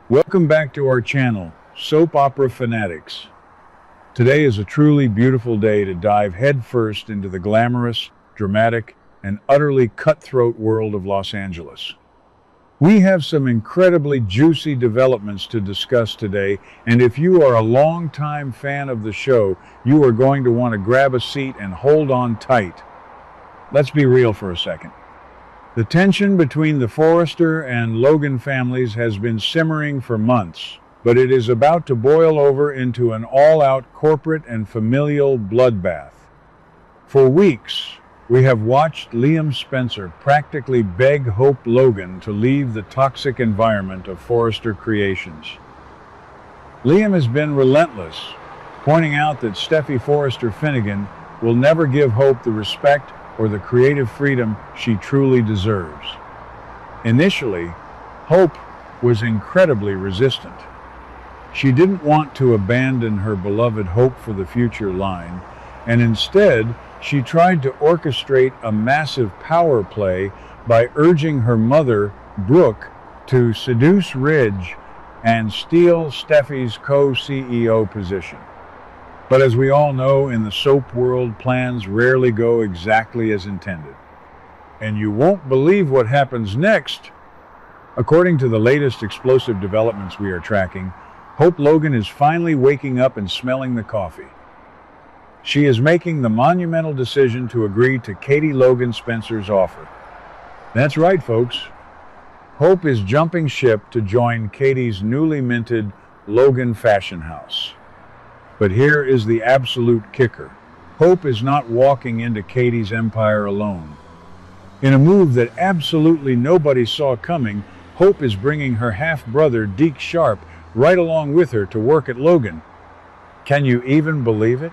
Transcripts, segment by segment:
Welcome back to our channel, Soap Opera Fanatics. Today is a truly beautiful day to dive headfirst into the glamorous, dramatic, and utterly cutthroat world of Los Angeles. We have some incredibly juicy developments to discuss today, and if you are a longtime fan of the show, you are going to want to grab a seat and hold on tight. Let's be real for a second. The tension between the Forrester and Logan families has been simmering for months, but it is about to boil over into an all-out corporate and familial bloodbath. For weeks, we have watched Liam Spencer practically beg Hope Logan to leave the toxic environment of Forrester Creations. Liam has been relentless, pointing out that Steffi Forrester Finnegan will never give Hope the respect or the creative freedom she truly deserves. Initially, Hope was incredibly resistant. She didn't want to abandon her beloved Hope for the Future line, and instead, she tried to orchestrate a massive power play by urging her mother, Brooke, to seduce Ridge and steal Steffi's co-CEO position. But as we all know, in the soap world, plans rarely go exactly as intended. And you won't believe what happens next. According to the latest explosive developments we are tracking, Hope Logan is finally waking up and smelling the coffee. She is making the monumental decision to agree to Katie Logan Spencer's offer. That's right, folks. Hope is jumping ship to join Katie's newly minted Logan Fashion House. But here is the absolute kicker. Hope is not walking into Katie's empire alone. In a move that absolutely nobody saw coming, Hope is bringing her half-brother, Deke Sharp, right along with her to work at Logan. Can you even believe it?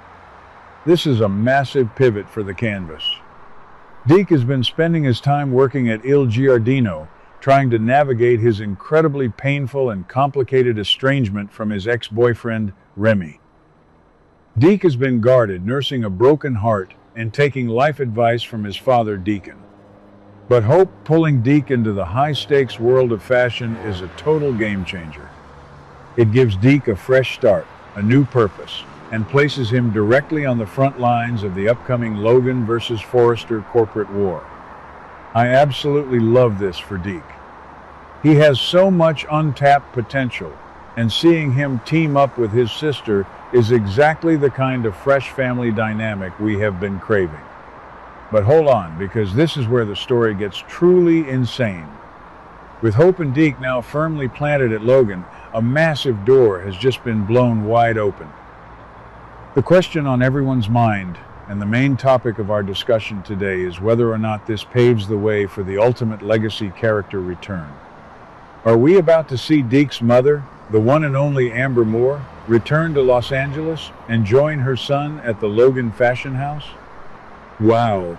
This is a massive pivot for the canvas. Deke has been spending his time working at Il Giardino, trying to navigate his incredibly painful and complicated estrangement from his ex-boyfriend, Remy. Deke has been guarded, nursing a broken heart and taking life advice from his father, Deacon. But Hope pulling Deke into the high-stakes world of fashion is a total game-changer. It gives Deke a fresh start, a new purpose, and places him directly on the front lines of the upcoming Logan versus Forrester corporate war. I absolutely love this for Deke. He has so much untapped potential, and seeing him team up with his sister is exactly the kind of fresh family dynamic we have been craving. But hold on, because this is where the story gets truly insane. With Hope and Deke now firmly planted at Logan, a massive door has just been blown wide open. The question on everyone's mind, and the main topic of our discussion today, is whether or not this paves the way for the ultimate legacy character return. Are we about to see Deke's mother, the one and only Amber Moore, return to Los Angeles and join her son at the Logan Fashion House? Wow.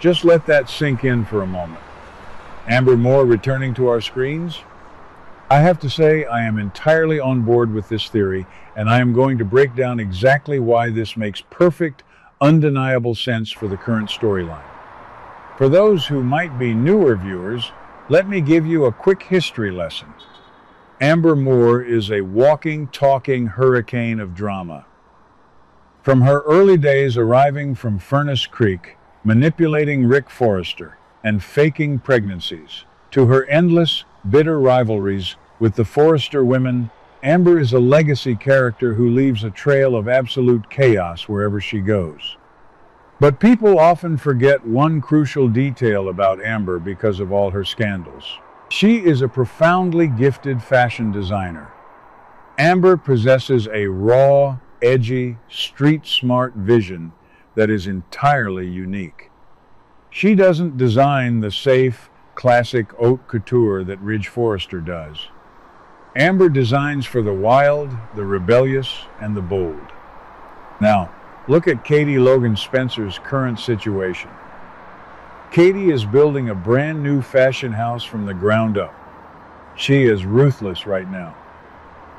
Just let that sink in for a moment. Amber Moore returning to our screens? I have to say I am entirely on board with this theory, and I am going to break down exactly why this makes perfect, undeniable sense for the current storyline. For those who might be newer viewers, let me give you a quick history lesson. Amber Moore is a walking, talking hurricane of drama. From her early days arriving from Furnace Creek, manipulating Rick Forrester, and faking pregnancies, to her endless, bitter rivalries with the Forrester women, Amber is a legacy character who leaves a trail of absolute chaos wherever she goes. But people often forget one crucial detail about Amber because of all her scandals. She is a profoundly gifted fashion designer. Amber possesses a raw, edgy, street-smart vision that is entirely unique. She doesn't design the safe, classic haute couture that Ridge Forrester does. Amber designs for the wild, the rebellious, and the bold. Now, look at Katie Logan Spencer's current situation. Katie is building a brand new fashion house from the ground up. She is ruthless right now.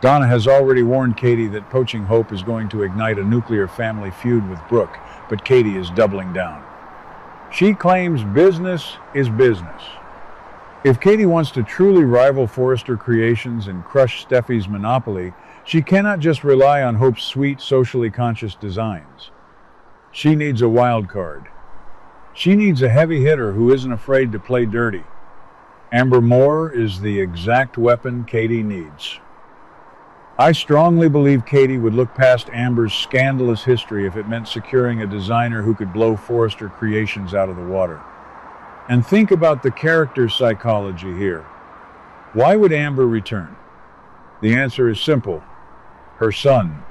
Donna has already warned Katie that poaching Hope is going to ignite a nuclear family feud with Brooke, but Katie is doubling down. She claims business is business. If Katie wants to truly rival Forrester Creations and crush Steffi's monopoly, she cannot just rely on Hope's sweet, socially conscious designs. She needs a wild card. She needs a heavy hitter who isn't afraid to play dirty. Amber Moore is the exact weapon Katie needs. I strongly believe Katie would look past Amber's scandalous history if it meant securing a designer who could blow Forrester Creations out of the water. And think about the character psychology here. Why would Amber return? The answer is simple. Her son.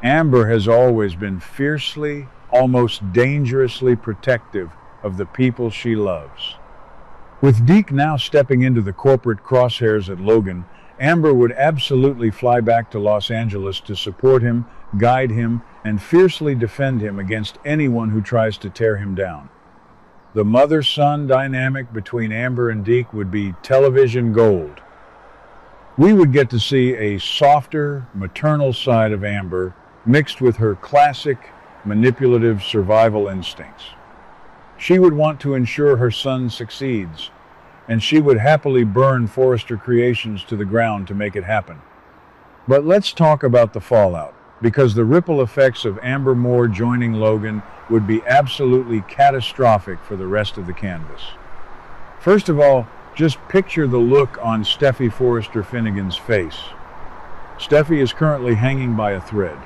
Amber has always been fiercely, almost dangerously protective of the people she loves. With Deke now stepping into the corporate crosshairs at Logan, Amber would absolutely fly back to Los Angeles to support him, guide him, and fiercely defend him against anyone who tries to tear him down. The mother-son dynamic between Amber and Deke would be television gold. We would get to see a softer, maternal side of Amber mixed with her classic, manipulative survival instincts. She would want to ensure her son succeeds, and she would happily burn Forrester Creations to the ground to make it happen. But let's talk about the fallout, because the ripple effects of Amber Moore joining Logan would be absolutely catastrophic for the rest of the canvas. First of all, just picture the look on Steffi Forrester Finnegan's face. Steffi is currently hanging by a thread.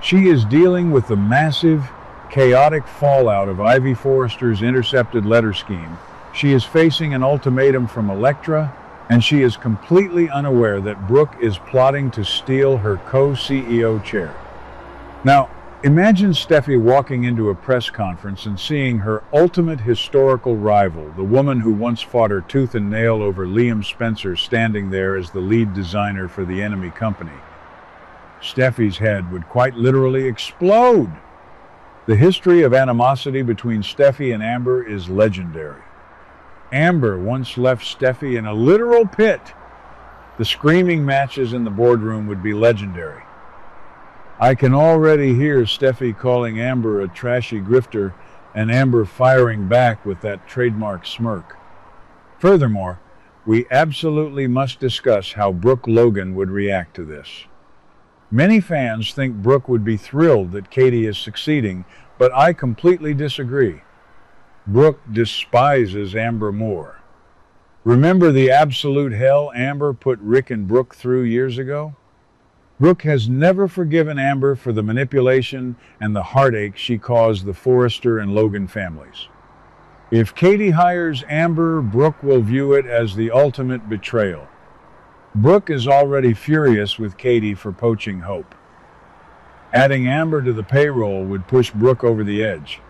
She is dealing with the massive, chaotic fallout of Ivy Forrester's intercepted letter scheme. She is facing an ultimatum from Elektra, and she is completely unaware that Brooke is plotting to steal her co-CEO chair. Now, imagine Steffi walking into a press conference and seeing her ultimate historical rival, the woman who once fought her tooth and nail over Liam Spencer, standing there as the lead designer for the enemy company. Steffi's head would quite literally explode. The history of animosity between Steffi and Amber is legendary. Amber once left Steffi in a literal pit. The screaming matches in the boardroom would be legendary. I can already hear Steffi calling Amber a trashy grifter and Amber firing back with that trademark smirk. Furthermore, we absolutely must discuss how Brooke Logan would react to this. Many fans think Brooke would be thrilled that Katie is succeeding, but I completely disagree. Brooke despises Amber Moore. Remember the absolute hell Amber put Rick and Brooke through years ago? Brooke has never forgiven Amber for the manipulation and the heartache she caused the Forrester and Logan families. If Katie hires Amber, Brooke will view it as the ultimate betrayal. Brooke is already furious with Katie for poaching Hope. Adding Amber to the payroll would push Brooke over the edge.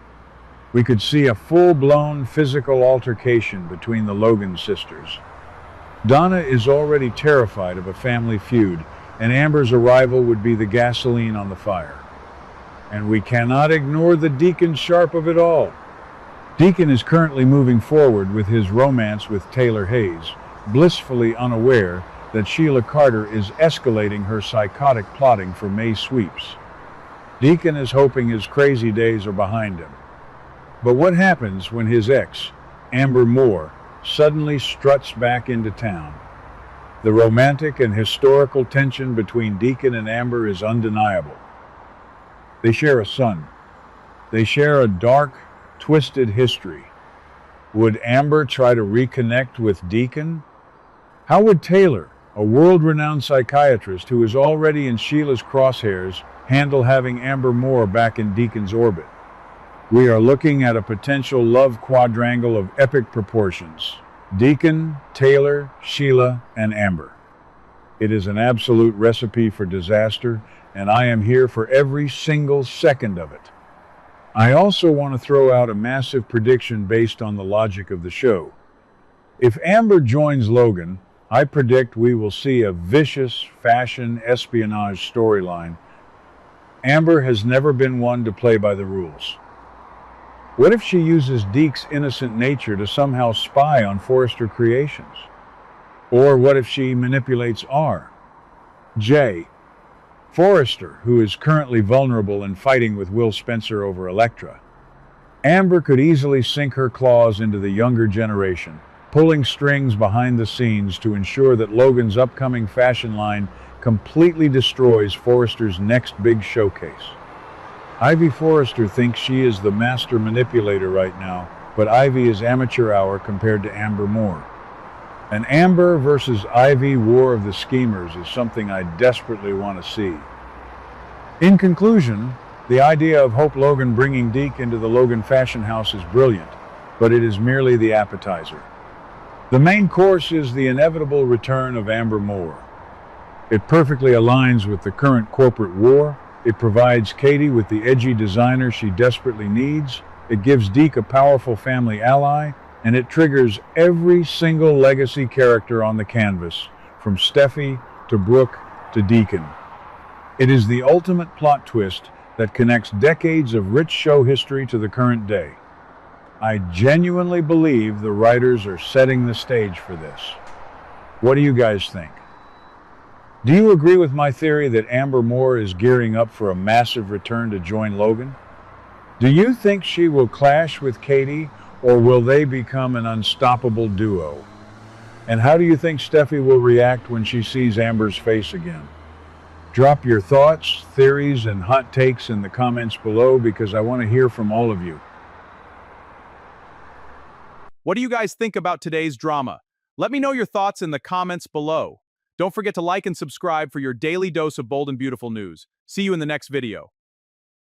We could see a full-blown physical altercation between the Logan sisters. Donna is already terrified of a family feud, and Amber's arrival would be the gasoline on the fire. And we cannot ignore the Deacon Sharp of it all. Deacon is currently moving forward with his romance with Taylor Hayes, blissfully unaware that Sheila Carter is escalating her psychotic plotting for May sweeps. Deacon is hoping his crazy days are behind him. But what happens when his ex, Amber Moore, suddenly struts back into town? The romantic and historical tension between Deacon and Amber is undeniable. They share a son. They share a dark, twisted history. Would Amber try to reconnect with Deacon? How would Taylor, a world-renowned psychiatrist who is already in Sheila's crosshairs, handle having Amber Moore back in Deacon's orbit? We are looking at a potential love quadrangle of epic proportions. Deacon, Taylor, Sheila, and Amber. It is an absolute recipe for disaster, and I am here for every single second of it. I also want to throw out a massive prediction based on the logic of the show. If Amber joins Logan, I predict we will see a vicious fashion espionage storyline. Amber has never been one to play by the rules. What if she uses Deke's innocent nature to somehow spy on Forrester Creations? Or what if she manipulates J. Forrester, who is currently vulnerable and fighting with Will Spencer over Elektra? Amber could easily sink her claws into the younger generation, pulling strings behind the scenes to ensure that Logan's upcoming fashion line completely destroys Forrester's next big showcase. Ivy Forrester thinks she is the master manipulator right now, but Ivy is amateur hour compared to Amber Moore. An Amber versus Ivy war of the schemers is something I desperately want to see. In conclusion, the idea of Hope Logan bringing Deke into the Logan fashion house is brilliant, but it is merely the appetizer. The main course is the inevitable return of Amber Moore. It perfectly aligns with the current corporate war. It provides Katie with the edgy designer she desperately needs. It gives Deke a powerful family ally, and it triggers every single legacy character on the canvas, from Steffi to Brooke to Deacon. It is the ultimate plot twist that connects decades of rich show history to the current day. I genuinely believe the writers are setting the stage for this. What do you guys think? Do you agree with my theory that Amber Moore is gearing up for a massive return to join Logan? Do you think she will clash with Katie, or will they become an unstoppable duo? And how do you think Steffi will react when she sees Amber's face again? Drop your thoughts, theories, and hot takes in the comments below because I want to hear from all of you. What do you guys think about today's drama? Let me know your thoughts in the comments below. Don't forget to like and subscribe for your daily dose of bold and beautiful news. See you in the next video.